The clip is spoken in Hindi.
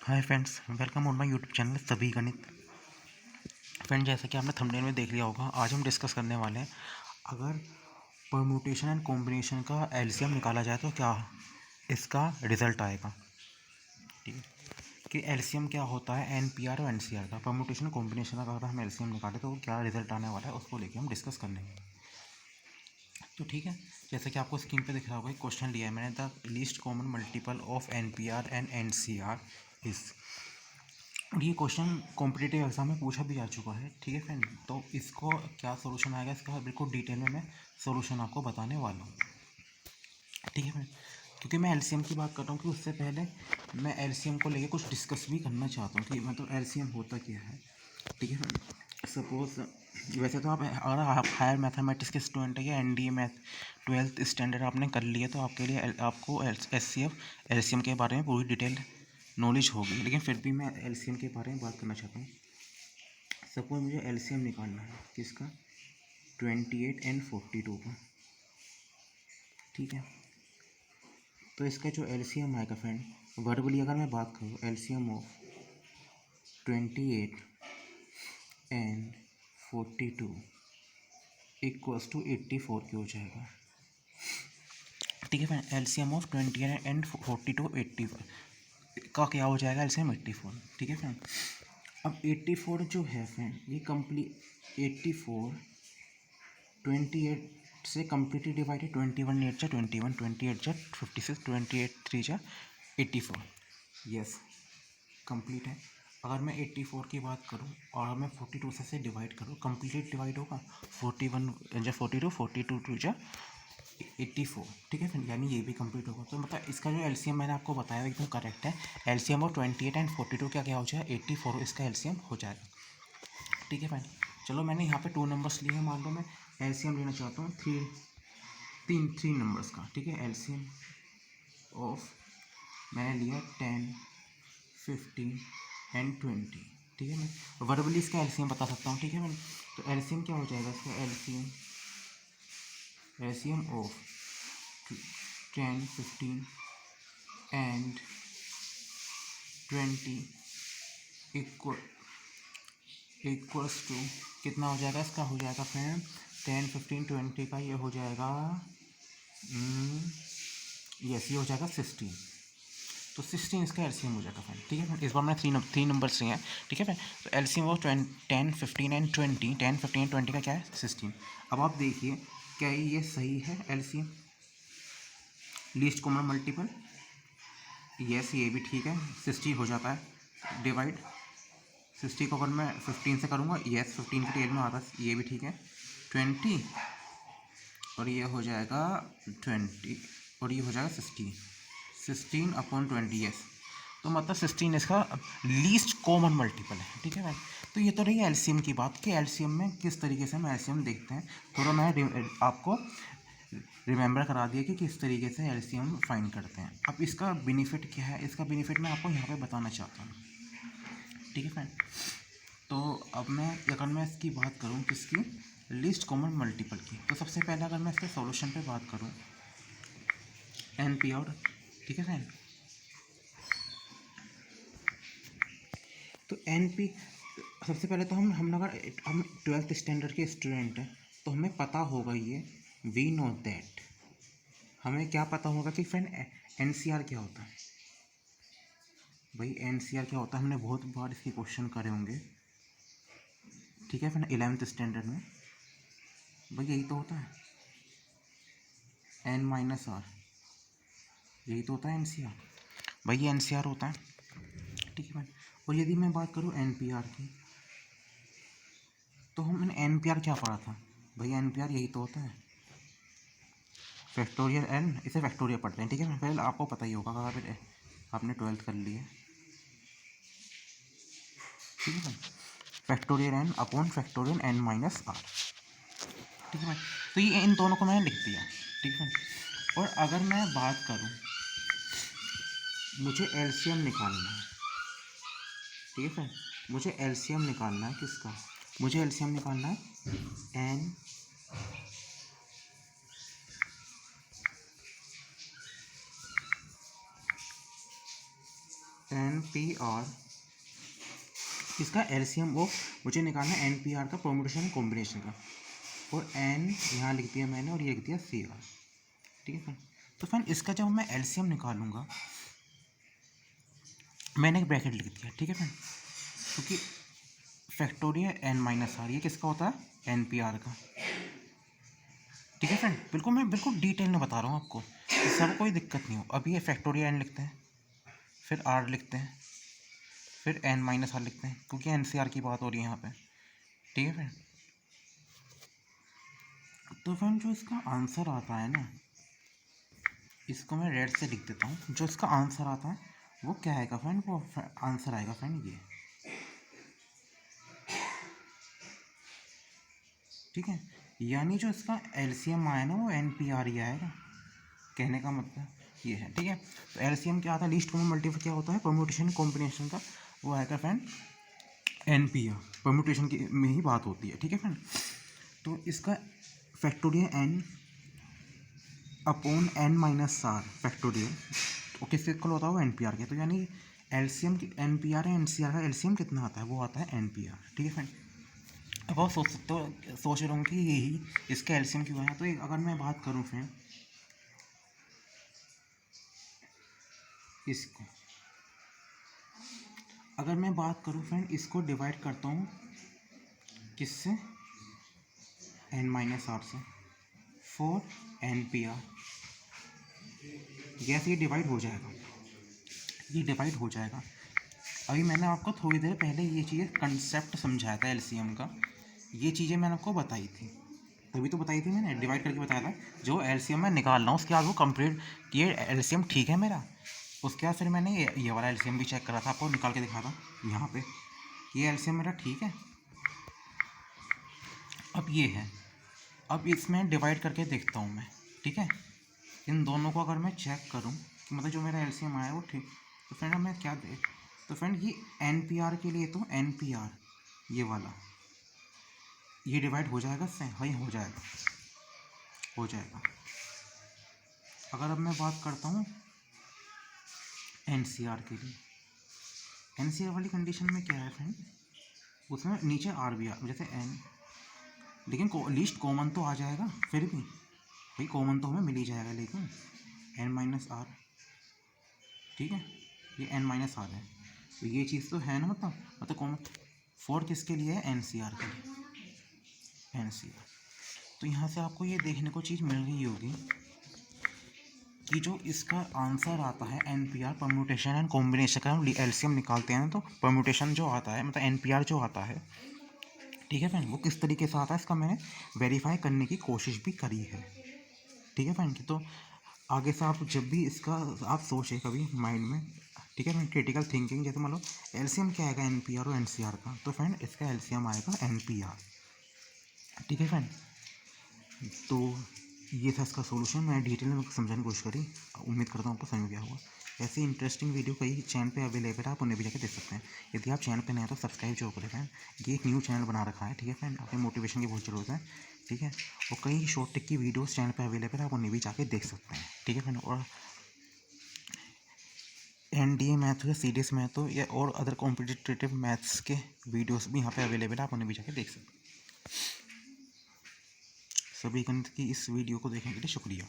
Hi friends, welcome on my YouTube channel सभी गणित। फ्रेंड, जैसा कि आपने थंबनेल में देख लिया होगा, आज हम डिस्कस करने वाले हैं अगर परम्यूटेशन एंड कॉम्बिनेशन का एलसीएम निकाला जाए तो क्या इसका रिजल्ट आएगा। ठीक है कि एलसीएम क्या होता है, एनपीआर और एनसीआर का। परम्यूटेशन कॉम्बिनेशन का अगर हम एलसीएम निकालें तो क्या रिजल्ट आने वाला है, उसको लेके हम डिस्कस करने हैं। तो ठीक है, जैसे कि आपको स्क्रीन पे दिख रहा होगा, एक क्वेश्चन लिया है मैंने, the least common multiple of NPR and NCR is. और ये क्वेश्चन कॉम्पिटिटिव एग्जाम में पूछा भी जा चुका है। ठीक है फ्रेंड, तो इसको क्या सोल्यूशन आएगा, इसका बिल्कुल डिटेल में मैं सोल्यूशन आपको बताने वाला हूँ। ठीक है फ्रेंड, क्योंकि मैं एलसीएम की बात कर रहा हूँ कि उससे पहले मैं एलसीएम को लेके कुछ डिस्कस भी करना चाहता हूँ कि मतलब एलसीएम होता क्या है। ठीक है फ्रेंड, सपोज वैसे तो आप अगर आप हायर मैथमेटिक्स के स्टूडेंट है या एनडीए मैथ 12th स्टैंडर्ड आपने कर लिया तो आपके लिए आपको एचसीएफ एलसीएम के बारे में पूरी डिटेल नॉलेज होगी, लेकिन फिर भी मैं एलसीएम के बारे में बात करना चाहता हूँ। सपोज मुझे एलसीएम निकालना है किसका, 28 एंड 42 का। ठीक है, तो इसका जो एलसीएम आएगा फ्रेंड, वर्बली अगर मैं बात करूँ, LCM of 28 and 42 equals to 84 की हो जाएगा। ठीक है फ्रेंड, एलसीएम ऑफ 28 एंड 42 80 का क्या हो जाएगा, एलसीएम 84। ठीक है फ्रेंड, अब 84 जो है फ्रेंड, ये कंप्लीट 84 28 से कम्प्लीटली डिवाइडेड, 21 8 जा 21, 28 जा 56, 28 3 जा 84। यस, कंप्लीट है। अगर मैं 84 की बात करूं और मैं 42 से डिवाइड करूं, कंप्लीट डिवाइड होगा, 41 जा 42, 42 2 जा 84। ठीक है फ्रेंड, यानी ये भी कंप्लीट होगा। तो मतलब इसका जो एलसीएम मैंने आपको बताया एकदम करेक्ट है। एलसीएम और 28 एंड 42 क्या क्या हो जाएगा, 84 इसका एलसीएम हो जाएगा। ठीक है फ्रेंड, चलो मैंने यहाँ पे 2 नंबर्स लिए हैं, मान लो मैं एलसीएम लेना चाहता हूँ थ्री नंबर्स का। ठीक है, एलसीएम ऑफ मैंने लिया 10 15 एंड 20। ठीक है, मैं वर्बली इसका एलसीएम बता सकता हूँ। ठीक है मैंने, तो एलसीएम क्या हो जाएगा इसका, LCM of 10 15 and 20 equals to कितना हो जाएगा, इसका हो जाएगा फ्रेंड 10 15 20 का ये हो जाएगा यस, ये हो जाएगा 16। तो 16 इसका एलसीएम हो जाएगा फ्रेंड। ठीक है फ्रेंड, इस बार मैंने थ्री नंबर्स लिए हैं। ठीक है फ्रेंड, तो एलसीएम वो 10 15 एंड 20, 10 15 एंड 20 का क्या है, 16। अब आप देखिए क्या ये सही है LCM, least common multiple. Yes, ये भी ठीक है, 60 हो जाता है डिवाइड। 60 को अगर मैं 15 से करूँगा, यस 15 के टेल में आता है, ये भी ठीक है। 20 और ये हो जाएगा 20 और ये हो जाएगा 16 अपॉन 20। यस, तो मतलब 16 इसका लीस्ट कॉमन मल्टीपल है। ठीक है भाई, तो ये तो रही एलसीएम की बात कि एलसीएम में किस तरीके से हम एलसीएम देखते हैं। थोड़ा मैं आपको रिमेंबर करा दिया कि किस तरीके से एलसीएम फाइंड करते हैं। अब इसका बेनिफिट क्या है, इसका बेनिफिट मैं आपको यहाँ पे बताना चाहता हूँ। ठीक है फ्रेंड, तो अब मैं इसकी बात करूँ किसकी, लीस्ट कॉमन मल्टीपल की, तो सबसे पहले अगर मैं इसके सॉल्यूशन पे बात करूँ, एनपीआर। ठीक है फ्रेंड, तो एनपी सबसे पहले तो हम अगर हम 12th स्टैंडर्ड के स्टूडेंट हैं तो हमें पता होगा, ये वी नो दैट, हमें क्या पता होगा कि फ्रेंड एनसीआर क्या होता है। भाई एनसीआर क्या होता है, हमने बहुत बार इसके क्वेश्चन करे होंगे। ठीक है फ्रेंड, 11th स्टैंडर्ड में भाई यही तो होता है, एन माइनस आर, यही तो होता है एनसीआर। भाई ये एनसीआर होता है। ठीक है फ्रेंड, और यदि मैं बात करूँ एनपीआर की, तो हमने एनपीआर क्या पढ़ा था, भाई एनपीआर यही तो होता है, फैक्टोरियल एन, इसे फैक्टोरियल पढ़ते हैं। ठीक है, पहले आपको पता ही होगा अगर आपने 12th कर ली है। ठीक है भाई, factorial n upon factorial n minus r. ठीक है भाई, तो ये इन दोनों को मैंने लिख दिया। ठीक है, और अगर मैं बात करूँ, मुझे एलसीएम निकालना है। ठीक है, मुझे एलसीएम निकालना है किसका, मुझे एलसीएम निकालना है एन NPR, इसका एलसीएम वो मुझे निकालना है NPR का, परम्यूटेशन कॉम्बिनेशन का। और n यहाँ लिख दिया मैंने और ये लिख दिया CR, ठीक है फ्रेंड। तो फ्रेंड इसका जब मैं एलसीएम निकालूंगा, मैंने एक ब्रैकेट लिख दिया, ठीक है फ्रेंड, क्योंकि फैक्टोरियल n-r ये किसका होता है, NPR का, ठीक है फ्रेंड। बिल्कुल मैं बिल्कुल डिटेल में बता रहा हूँ आपको, इससे आपको कोई दिक्कत नहीं हो। अभी ये फैक्टोरियल n लिखते हैं, फिर r लिखते हैं, फिर n-r लिखते हैं, क्योंकि NCR की बात हो रही है यहाँ पे, ठीक है फ्रेंड। तो फ्रेंड जो इसका आंसर आता है ना, इसको मैं रेड से लिख देता हूँ। जो इसका आंसर आता है वो क्या आएगा फ्रेंड, वो आंसर आएगा फ्रेंड ये, ठीक है। यानी जो इसका एलसीएम आया ना वो NPR ही आएगा, कहने का मतलब ये है, ठीक है। तो एलसीएम क्या आता है, लीस्ट कॉमन मल्टीपल क्या होता है, परम्यूटेशन कॉम्बिनेशन का, वो आएगा फ्रेंड NPR, परम्यूटेशन की में ही बात होती है, ठीक है फ्रेंड। तो इसका factorial n upon n-r factorial, तो किससे इक्वल होता है वो NPR के। तो यानी एलसीएम की NPR है, NCR का एलसीएम कितना आता है, वो आता है NPR, ठीक है फ्रेंड। अब आप सोच सकते हो, सोच रहा हूँ कि यही इसका एलसीएम क्यों है। तो अगर मैं बात करूँ फ्रेंड इसको, अगर मैं बात करूँ फ्रेंड, इसको डिवाइड करता हूँ किससे, n-r से, 4 NPR, गैस ये डिवाइड हो जाएगा, ये डिवाइड हो जाएगा। अभी मैंने आपको थोड़ी देर पहले ये चीज़ें कंसेप्ट समझाया था एलसीएम का, ये चीज़ें मैंने आपको बताई थी, तभी तो बताई थी मैंने, डिवाइड करके बताया था। जो एलसीएम मैं निकाल रहा हूँ उसके बाद वो कंप्लीट ये एलसीएम ठीक है मेरा, उसके बाद फिर मैंने ये वाला एलसीएम भी चेक करा था, आपको निकाल के दिखा था यहाँ पे, ये एलसीएम मेरा ठीक है। अब ये है, अब इसमें डिवाइड करके देखता हूँ मैं, ठीक है। इन दोनों को अगर मैं चेक करूँ कि मतलब जो मेरा एलसीएम आया वो ठीक, तो फ्रेंड अब मैं क्या देख, तो फ्रेंड ये NPR के लिए, तो NPR ये वाला ये डिवाइड हो जाएगा इससे, वही हो जाएगा, हो जाएगा। अगर अब मैं बात करता हूँ NCR के लिए, NCR वाली कंडीशन में क्या है फ्रेंड, उसमें नीचे R भी आ, जैसे N, लेकिन लीस्ट कॉमन तो आ जाएगा, फिर भी भाई कॉमन तो हमें मिल ही जाएगा, लेकिन n-r, ठीक है, ये n-r है, तो ये चीज़ तो है ना, मतलब कॉमन 4 किसके लिए है, NCR के लिए, NCR। तो यहाँ से आपको ये देखने को चीज़ मिल रही होगी कि जो इसका आंसर आता है NPR, परम्यूटेशन एंड कॉम्बिनेशन का हम एलसीएम निकालते हैं, तो परम्यूटेशन जो आता है, मतलब NPR जो आता है, ठीक है फ्रेंड, वो किस तरीके से आता है इसका मैंने वेरीफाई करने की कोशिश भी करी है, ठीक है फ्रेंड। तो आगे से आप जब भी इसका आप सोचें कभी माइंड में, ठीक है फ्रेंड, क्रिटिकल थिंकिंग, जैसे मान लो एलसीएम क्या आएगा NPR और NCR का, तो फ्रेंड इसका एलसीएम आएगा NPR, ठीक है फ्रेंड। तो ये था इसका सॉल्यूशन, मैंने डिटेल में समझाने की कोशिश करी, उम्मीद करता हूँ आपको समझ में गया होगा। ऐसी इंटरेस्टिंग वीडियो कई चैनल पे अवेलेबल है, आप उन्हें भी जाकर देख सकते हैं। यदि आप चैनल पे नए हैं तो सब्सक्राइब जरूर करें फ्रेंड, ये एक न्यू चैनल बना रखा है, ठीक है फ्रेंड, अपने मोटिवेशन की बहुत ज़रूरत है, ठीक है। और कई शॉर्ट टिक की वीडियोस चैनल पे अवेलेबल है, आप उन्हें भी जाके देख सकते हैं, ठीक है फ्रेंड। और NDA मैथ हो या CDS मैथ हो या और अदर कॉम्पिटिटिव मैथ्स के वीडियोस भी यहाँ पे अवेलेबल है, आप उन्हें भी जाके देख सकते हैं। सभी गणित की इस वीडियो को देखने के लिए शुक्रिया।